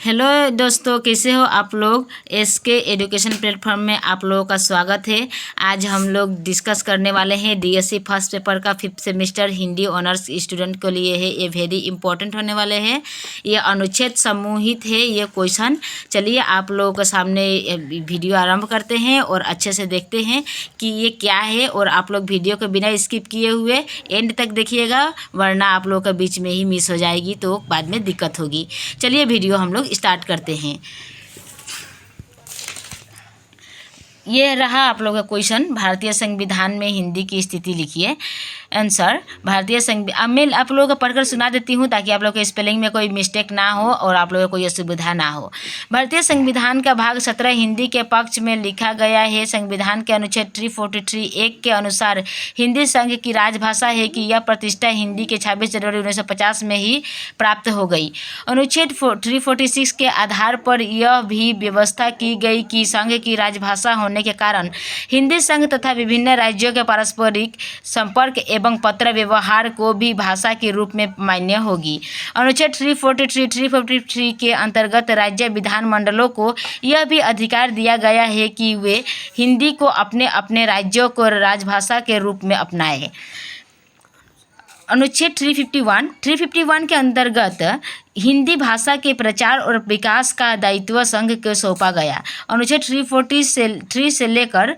Hello दोस्तों, कैसे हो आप लोग। एसके एजुकेशन प्लेटफॉर्म में आप लोगों का स्वागत है। आज हम लोग डिस्कस करने वाले हैं डीएससी फर्स्ट पेपर का 5th semester Hindi honours student के लिए है। ये वेरी इंपॉर्टेंट होने वाले हैं। ये अनुच्छेद समूहित है ये क्वेश्चन। चलिए आप लोगों के सामने वीडियो आरंभ करते हैं और अच्छे से देखते हैं कि ये क्या है। और आप लोग वीडियो को बिना स्किप किए हुए एंड तक देखिएगा, वरना आप लोगों का बीच में ही मिस हो जाएगी तो बाद में दिक्कत होगी। चलिए वीडियो हम लोग स्टार्ट करते हैं। ये रहा आप लोगों का क्वेश्चन। भारतीय संविधान में हिंदी की स्थिति लिखिए। आंसर, भारतीय संविधान। मैं आप लोगों को पढ़कर सुना देती हूँ ताकि आप लोगों के स्पेलिंग में कोई मिस्टेक ना हो और आप लोगों को कोई असुविधा ना हो। भारतीय संविधान का भाग 17 हिंदी के पक्ष में लिखा गया है। संविधान के अनुच्छेद 343(1) के अनुसार हिंदी संघ की राजभाषा है कि यह प्रतिष्ठा हिंदी के 26 जनवरी 1950 में ही प्राप्त हो गई। अनुच्छेद 346 के आधार पर यह भी व्यवस्था की गई कि संघ की राजभाषा होने के कारण हिंदी संघ तथा विभिन्न राज्यों के पारस्परिक संपर्क एवं पत्र व्यवहार को भी भाषा के रूप में मान्य होगी। अनुच्छेद 343 के अंतर्गत राज्य विधानमंडलों को यह भी अधिकार दिया गया है कि वे हिंदी को अपने अपने राज्यों को राजभाषा के रूप में अपनाएं। अनुच्छेद 351 के अंतर्गत हिंदी भाषा के प्रचार और विकास का दायित्व संघ को सौंपा गया। अनुच्छेद 343 से लेकर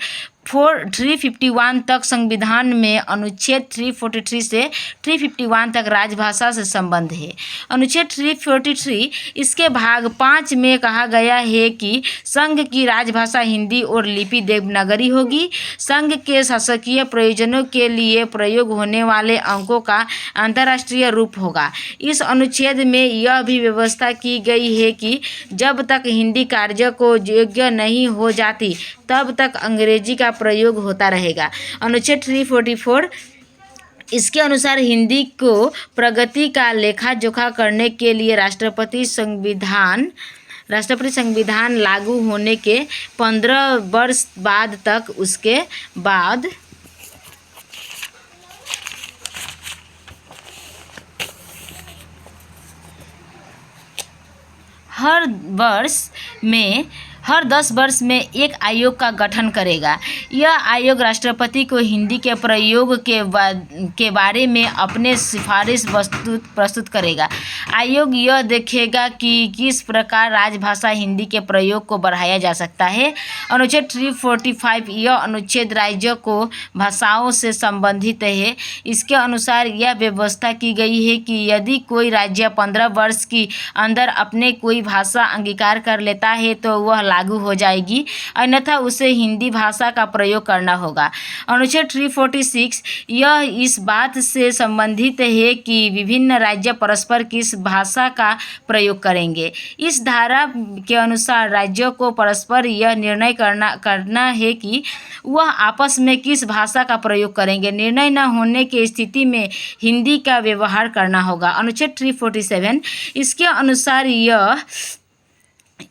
351 तक संविधान में अनुच्छेद 343 से 351 तक राजभाषा से संबंध है। अनुच्छेद 343 इसके भाग 5 में कहा गया है कि संघ की राजभाषा हिंदी और लिपि देवनागरी होगी। संघ के शासकीय प्रयोजनों के लिए प्रयोग होने वाले अंकों का अंतर्राष्ट्रीय रूप होगा। इस अनुच्छेद में यह भी व्यवस्था की गई है कि जब तक हिंदी कार्य को योग्य नहीं हो जाती तब तक अंग्रेजी का प्रयोग होता रहेगा। अनुच्छेद 344 इसके अनुसार हिंदी को प्रगति का लेखा जोखा करने के लिए राष्ट्रपति संविधान लागू होने के 15 वर्ष बाद तक उसके बाद हर 10 वर्ष में एक आयोग का गठन करेगा। यह आयोग राष्ट्रपति को हिंदी के प्रयोग के बारे में अपने सिफारिश प्रस्तुत करेगा। आयोग यह देखेगा कि किस प्रकार राजभाषा हिंदी के प्रयोग को बढ़ाया जा सकता है। अनुच्छेद 345 यह अनुच्छेद राज्यों को भाषाओं से संबंधित है। इसके अनुसार यह व्यवस्था की गई है कि यदि कोई राज्य 15 वर्ष के अंदर अपने कोई भाषा अंगीकार कर लेता है तो वह लागू हो जाएगी, अन्यथा उसे हिंदी भाषा का प्रयोग करना होगा। अनुच्छेद 346 यह इस बात से संबंधित है कि विभिन्न राज्य परस्पर किस भाषा का प्रयोग करेंगे। इस धारा के अनुसार राज्यों को परस्पर यह निर्णय करना है कि वह आपस में किस भाषा का प्रयोग करेंगे। निर्णय न होने की स्थिति में हिंदी का व्यवहार करना होगा। अनुच्छेद 347 इसके अनुसार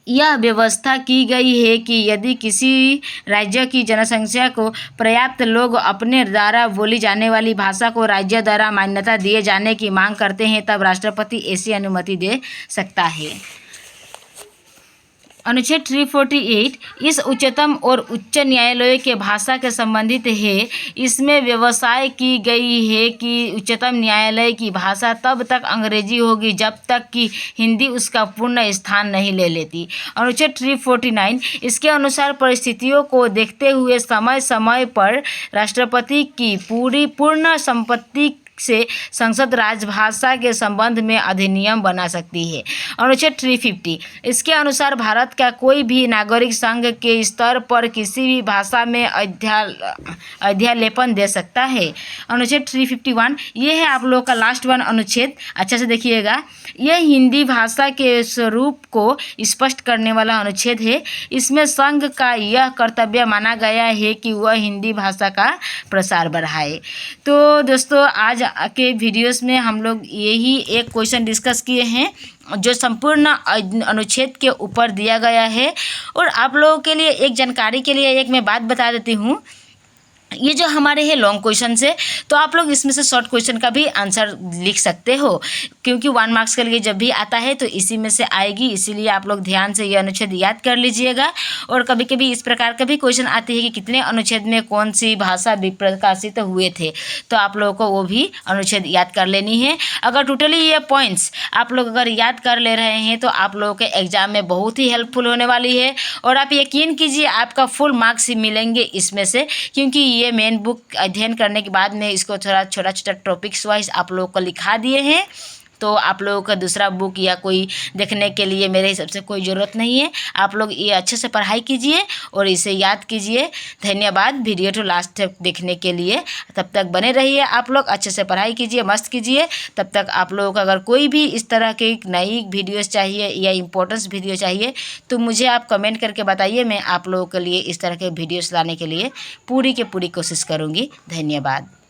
यह व्यवस्था की गई है कि यदि किसी राज्य की जनसंख्या को पर्याप्त लोग अपने द्वारा बोली जाने वाली भाषा को राज्य द्वारा मान्यता दिए जाने की मांग करते हैं तब राष्ट्रपति ऐसी अनुमति दे सकता है। अनुच्छेद 348 इस उच्चतम और उच्च न्यायालयों के भाषा के संबंधित है। इसमें व्यवस्था की गई है कि उच्चतम न्यायालय की भाषा तब तक अंग्रेजी होगी जब तक कि हिंदी उसका पूर्ण स्थान नहीं ले लेती। अनुच्छेद 349 इसके अनुसार परिस्थितियों को देखते हुए समय समय पर राष्ट्रपति की पूर्ण संपत्ति से संसद राजभाषा के संबंध में अधिनियम बना सकती है। अनुच्छेद 350 इसके अनुसार भारत का कोई भी नागरिक संघ के स्तर पर किसी भी भाषा में अध्यालेपन दे सकता है। अनुच्छेद 351 ये है आप लोग का लास्ट वन अनुच्छेद। अच्छा से देखिएगा, यह हिंदी भाषा के स्वरूप को स्पष्ट करने वाला अनुच्छेद है। इसमें संघ का यह कर्तव्य माना गया है कि वह हिंदी भाषा का प्रसार बढ़ाए। तो दोस्तों, आज के वीडियोस में हम लोग यही एक क्वेश्चन डिस्कस किए हैं जो संपूर्ण अनुच्छेद के ऊपर दिया गया है। और आप लोगों के लिए एक जानकारी के लिए एक मैं बात बता देती हूँ ये जो हमारे है लॉन्ग क्वेश्चन है, तो आप लोग इसमें से शॉर्ट क्वेश्चन का भी आंसर लिख सकते हो, क्योंकि 1 मार्क्स के लिए जब भी आता है तो इसी में से आएगी, इसीलिए आप लोग ध्यान से ये अनुच्छेद याद कर लीजिएगा। और कभी कभी इस प्रकार का भी क्वेश्चन आते हैं कि कितने अनुच्छेद में कौन सी भाषा प्रकाशित हुए थे, तो आप लोगों को वो भी अनुच्छेद याद कर लेनी है। अगर टोटली ये पॉइंट्स आप लोग अगर याद कर ले रहे हैं तो आप लोगों के एग्जाम में बहुत ही हेल्पफुल होने वाली है। और आप यकीन कीजिए आपका फुल मार्क्स ही मिलेंगे इसमें से, क्योंकि ये मेन बुक अध्ययन करने के बाद में इसको थोड़ा छोटा छोटा टॉपिक्स वाइज आप लोगों को लिखा दिए हैं। तो आप लोगों का दूसरा बुक या कोई देखने के लिए मेरे हिसाब से कोई ज़रूरत नहीं है। आप लोग ये अच्छे से पढ़ाई कीजिए और इसे याद कीजिए। धन्यवाद वीडियो तो लास्ट तक देखने के लिए। तब तक बने रहिए, आप लोग अच्छे से पढ़ाई कीजिए, मस्त कीजिए। तब तक आप लोगों को अगर कोई भी इस तरह की नई वीडियोस चाहिए या इम्पोर्टेंस वीडियो चाहिए तो मुझे आप कमेंट करके बताइए। मैं आप लोगों के लिए इस तरह के वीडियोस लाने के लिए पूरी की पूरी कोशिश करूँगी। धन्यवाद।